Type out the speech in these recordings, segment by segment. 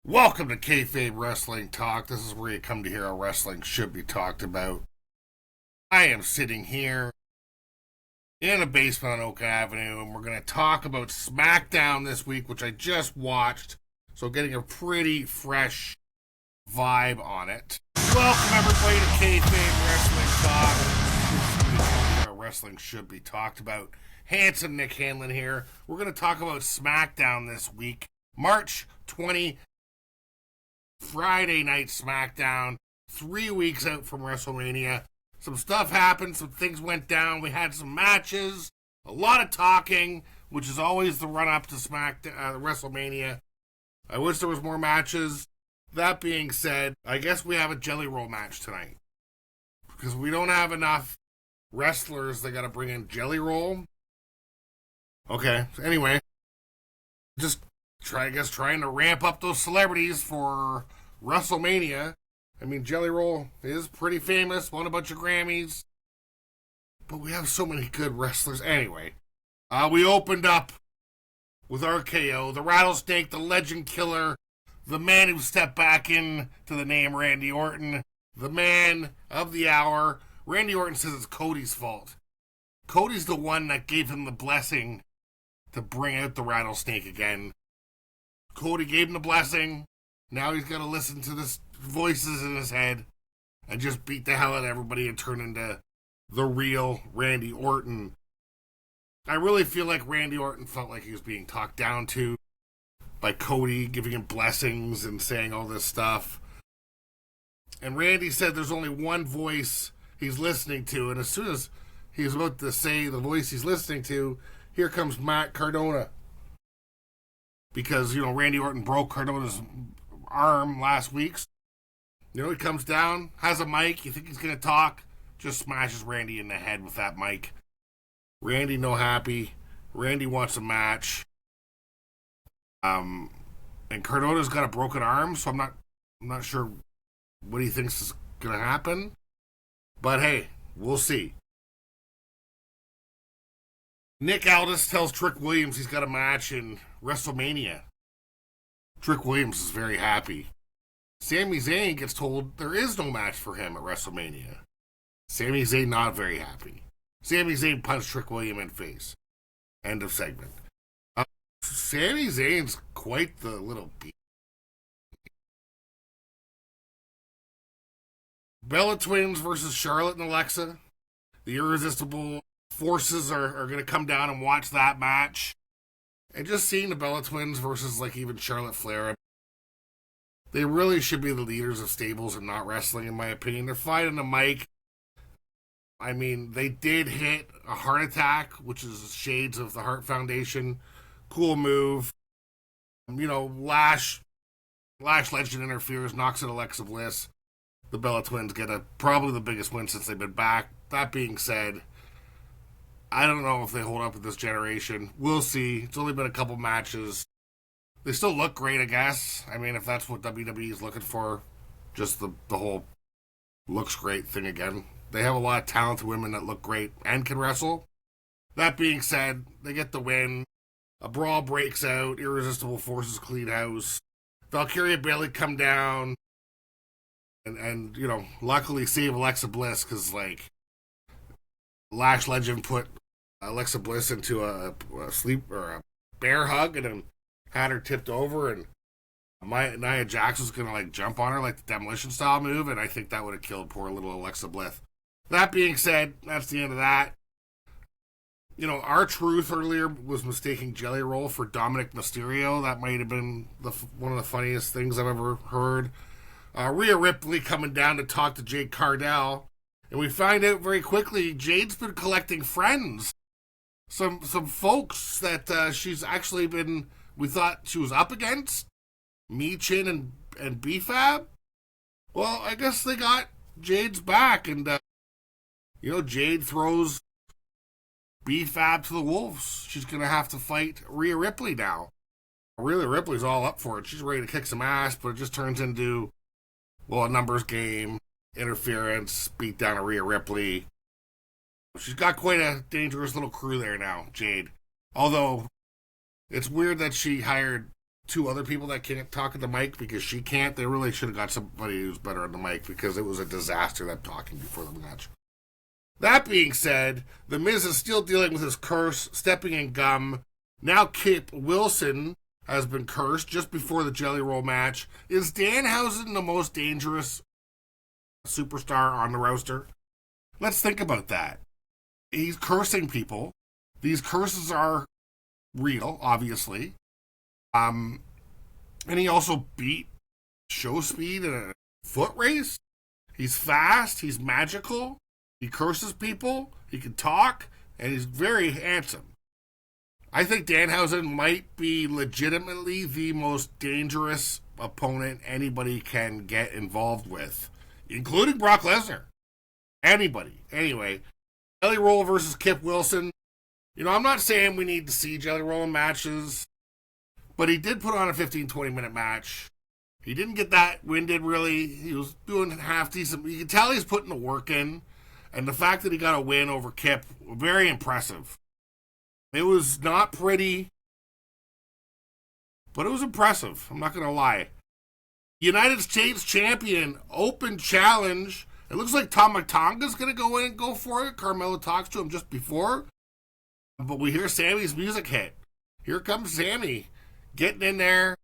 Welcome to Kayfabe Wrestling Talk. This is where you come to hear how wrestling should be talked about. I am sitting here in a basement on Oak Avenue, and we're going to talk about SmackDown this week, which I just watched. So getting a pretty fresh vibe on it. Welcome everybody to Kayfabe Wrestling Talk. This is where how wrestling should be talked about. Handsome Nick Hanlon here. We're going to talk about SmackDown this week. March 20. Friday night SmackDown, 3 weeks out from WrestleMania. Some stuff happened, some things went down. We had some matches, a lot of talking, which is always the run-up to WrestleMania. I wish there was more matches. That being said, I guess we have a jelly roll match tonight. Because we don't have enough wrestlers that gotta bring in jelly roll. Okay, anyway. Trying to ramp up those celebrities for WrestleMania. I mean, Jelly Roll is pretty famous, won a bunch of Grammys. But we have so many good wrestlers. Anyway, we opened up with RKO, the Rattlesnake, the Legend Killer, the man who stepped back in to the name Randy Orton, the man of the hour. Randy Orton says it's Cody's fault. Cody's the one that gave him the blessing to bring out the Rattlesnake again. Cody gave him the blessing. Now he's got to listen to the voices in his head and just beat the hell out of everybody and turn into the real Randy Orton. I really feel like Randy Orton felt like he was being talked down to by Cody, giving him blessings and saying all this stuff. And Randy said there's only one voice he's listening to, and as soon as he was about to say the voice he's listening to, here comes Matt Cardona. Because, Randy Orton broke Cardona's arm last week. He comes down, has a mic, you think he's going to talk, just smashes Randy in the head with that mic. Randy no happy. Randy wants a match. And Cardona's got a broken arm, so I'm not sure what he thinks is going to happen. But hey, we'll see. Nick Aldis tells Trick Williams he's got a match in WrestleMania. Trick Williams is very happy. Sami Zayn gets told there is no match for him at WrestleMania. Sami Zayn not very happy. Sami Zayn punched Trick Williams in face. End of segment. Sami Zayn's quite the little beat. Bella Twins versus Charlotte and Alexa. The Irresistible Forces are going to come down and watch that match. And just seeing the Bella Twins versus even Charlotte Flair, they really should be the leaders of stables and not wrestling, in my opinion. They're fighting the mic. I mean, they did hit a heart attack, which is shades of the Heart Foundation. Cool move. Lash Legend interferes, knocks out Alexa Bliss. The Bella Twins get probably the biggest win since they've been back. That being said, I don't know if they hold up with this generation. We'll see. It's only been a couple matches. They still look great, I guess. I mean, if that's what WWE is looking for, just the whole looks great thing again. They have a lot of talented women that look great and can wrestle. That being said, they get the win. A brawl breaks out. Irresistible Forces clean house. Valkyria Bayley come down and luckily save Alexa Bliss because, Lash Legend put Alexa Bliss into a sleep or a bear hug and then had her tipped over, and Nia Jax was gonna jump on her like the demolition style move, and I think that would have killed poor little Alexa Bliss. That being said, that's the end of that. R-Truth earlier was mistaking Jelly Roll for Dominic Mysterio. That might have been one of the funniest things I've ever heard. Rhea Ripley coming down to talk to Jade Cardell. And we find out very quickly Jade's been collecting friends. Some folks that she's actually been, we thought she was up against. Michin and B-Fab. Well, I guess they got Jade's back. And, Jade throws B-Fab to the wolves. She's going to have to fight Rhea Ripley now. Rhea Ripley's all up for it. She's ready to kick some ass, but it just turns into, a numbers game. Interference, beat down Rhea Ripley. She's got quite a dangerous little crew there now, Jade. Although, it's weird that she hired two other people that can't talk at the mic because she can't. They really should have got somebody who's better on the mic because it was a disaster, them talking before the match. That being said, The Miz is still dealing with his curse, stepping in gum. Now Kip Wilson has been cursed just before the Jelly Roll match. Is Danhausen the most dangerous superstar on the roster? Let's think about that. He's cursing people. These curses are real, obviously. And he also beat Show Speed in a foot race. He's fast. He's magical. He curses people. He can talk. And he's very handsome. I think Danhausen might be legitimately the most dangerous opponent anybody can get involved with, including Brock Lesnar. Anybody. Anyway, Jelly Roll versus Kip Wilson. You know, I'm not saying we need to see Jelly Roll matches, but he did put on a 15-20 minute match. He didn't get that winded, really. He was doing half decent. You can tell he's putting the work in. And the fact that he got a win over Kip, very impressive. It was not pretty, but it was impressive. I'm not going to lie. United States Champion, Open Challenge. It looks like Tama Tonga's going to go in and go for it. Carmelo talks to him just before. But we hear Sammy's music hit. Here comes Sammy, getting in there,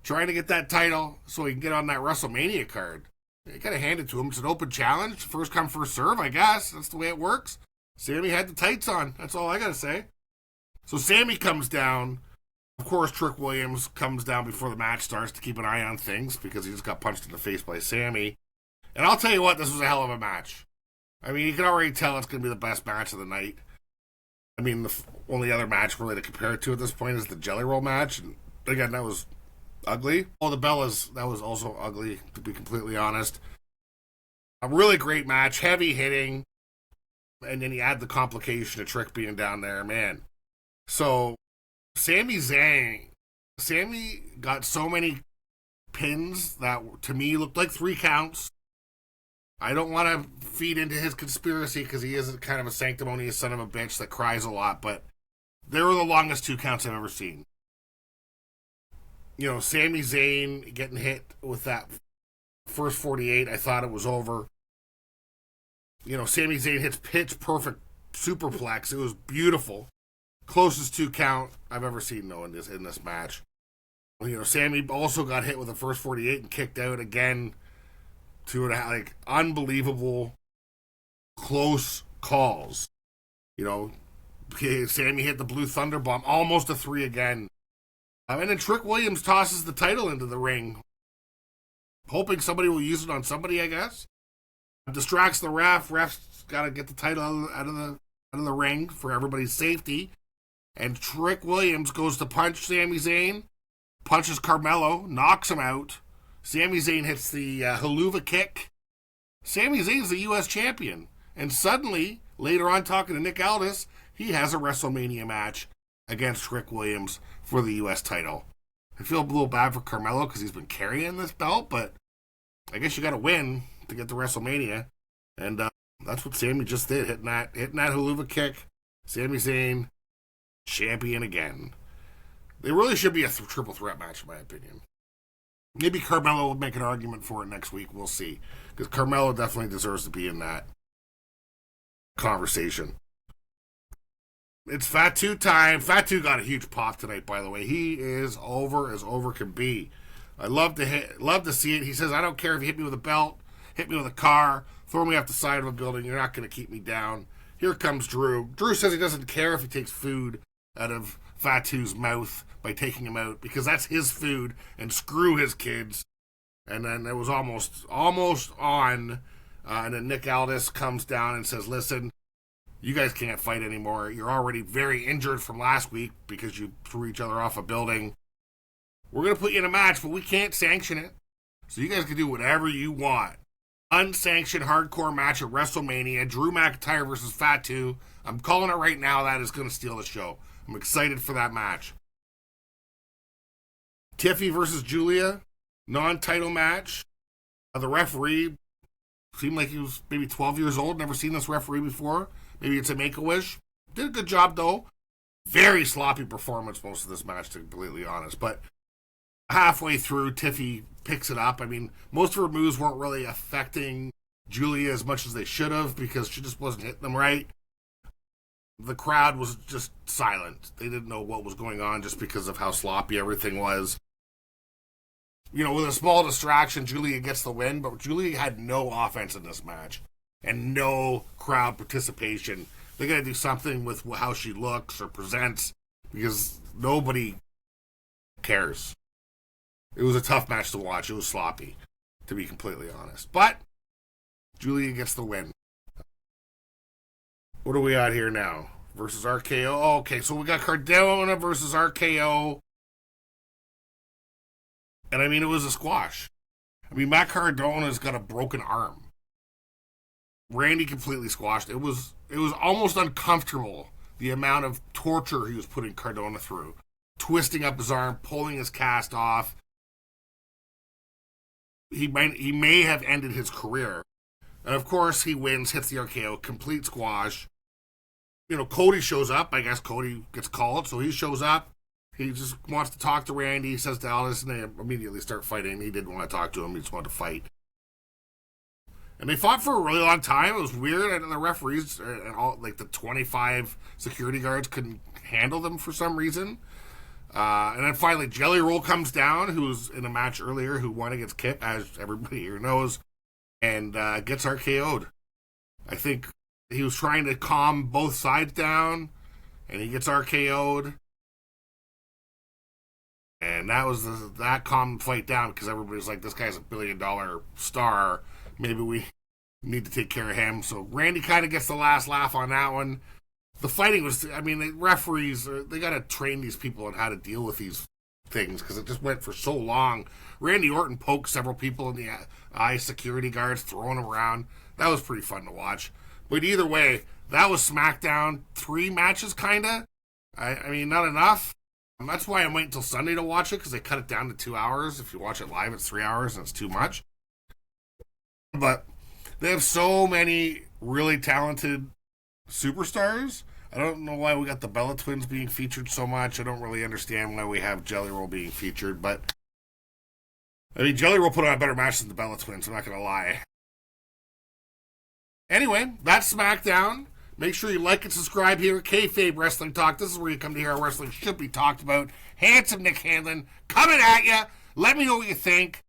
trying to get that title so he can get on that WrestleMania card. They kind of hand it to him. It's an open challenge. First come, first serve, I guess. That's the way it works. Sammy had the tights on. That's all I got to say. So Sammy comes down. Of course, Trick Williams comes down before the match starts to keep an eye on things because he just got punched in the face by Sammy. And I'll tell you what, this was a hell of a match. I mean, you can already tell it's going to be the best match of the night. I mean, the only other match really to compare it to at this point is the Jelly Roll match. And again, that was ugly. Oh, the Bellas, that was also ugly, to be completely honest. A really great match, heavy hitting. And then you add the complication of Trick being down there, man. So, Sami got so many pins that to me looked like 3 counts. I don't want to feed into his conspiracy because he is kind of a sanctimonious son of a bitch that cries a lot, but they were the longest 2 counts I've ever seen. You know, Sami Zayn getting hit with that first 48, I thought it was over. You know, Sami Zayn hits pitch perfect superplex. It was beautiful. Closest 2 count I've ever seen, though, in this match. You know, Sami also got hit with the first 48 and kicked out again. To like unbelievable close calls. You know, Sami hit the Blue Thunder Bomb, almost a 3 again. And then Trick Williams tosses the title into the ring, hoping somebody will use it on somebody, I guess. Distracts the ref. Ref's got to get the title out of the ring for everybody's safety. And Trick Williams goes to punch Sami Zayn, punches Carmelo, knocks him out. Sami Zayn hits the haluva kick. Sami Zayn's the U.S. champion. And suddenly, later on talking to Nick Aldis, he has a WrestleMania match against Trick Williams for the U.S. title. I feel a little bad for Carmelo because he's been carrying this belt, but I guess you got to win to get to WrestleMania. And that's what Sami just did, hitting that haluva kick. Sami Zayn, champion again. They really should be a triple threat match, in my opinion. Maybe Carmelo will make an argument for it next week. We'll see. Because Carmelo definitely deserves to be in that conversation. It's Fatu time. Fatu got a huge pop tonight, by the way. He is over as over can be. I love to see it. He says, I don't care if you hit me with a belt, hit me with a car, throw me off the side of a building. You're not going to keep me down. Here comes Drew. Drew says he doesn't care if he takes food out of Fatu's mouth by taking him out because that's his food and screw his kids. And then it was almost on. And then Nick Aldis comes down and says, listen, you guys can't fight anymore. You're already very injured from last week because you threw each other off a building. We're going to put you in a match, but we can't sanction it. So you guys can do whatever you want. Unsanctioned hardcore match at WrestleMania. Drew McIntyre versus Fatu. I'm calling it right now. That is going to steal the show. I'm excited for that match. Tiffy versus Julia, non-title match. The referee seemed like he was maybe 12 years old, never seen this referee before. Maybe it's a make-a-wish. Did a good job, though. Very sloppy performance most of this match, to be completely honest. But Halfway through, Tiffy picks it up. I mean, most of her moves weren't really affecting Julia as much as they should have because she just wasn't hitting them right. The crowd was just silent. They didn't know what was going on just because of how sloppy everything was. With a small distraction, Julia gets the win, but Julia had no offense in this match and no crowd participation. They got to do something with how she looks or presents because nobody cares. It was a tough match to watch. It was sloppy, to be completely honest. But Julia gets the win. What are we at here now? Versus RKO. Oh, okay, so we got Cardona versus RKO. And I mean, it was a squash. I mean, Matt Cardona's got a broken arm. Randy completely squashed. It was almost uncomfortable, the amount of torture he was putting Cardona through. Twisting up his arm, pulling his cast off. He may have ended his career. And of course, he wins, hits the RKO, complete squash. Cody shows up. I guess Cody gets called, so he shows up. He just wants to talk to Randy. He says to Alice, and they immediately start fighting. He didn't want to talk to him. He just wanted to fight. And they fought for a really long time. It was weird. And the referees and all, like the 25 security guards, couldn't handle them for some reason. And then finally, Jelly Roll comes down, who was in a match earlier, who won against Kip, as everybody here knows, and gets RKO'd. I think he was trying to calm both sides down, and he gets RKO'd. And that calmed the fight down because everybody's like, this guy's $1 billion star. Maybe we need to take care of him. So Randy kind of gets the last laugh on that one. The fighting was, the referees, they got to train these people on how to deal with these things because it just went for so long. Randy Orton poked several people in the eye, security guards, throwing them around. That was pretty fun to watch. But either way, that was SmackDown. 3 matches, kind of. I mean, not enough. That's why I'm waiting until Sunday to watch it, because they cut it down to 2 hours. If you watch it live, it's 3 hours, and it's too much. But they have so many really talented superstars. I don't know why we got the Bella Twins being featured so much. I don't really understand why we have Jelly Roll being featured, but Jelly Roll put on a better match than the Bella Twins, I'm not going to lie. Anyway, that's SmackDown. Make sure you like and subscribe here at Kayfabe Wrestling Talk. This is where you come to hear how wrestling should be talked about. Handsome Nick Hanlon coming at you. Let me know what you think.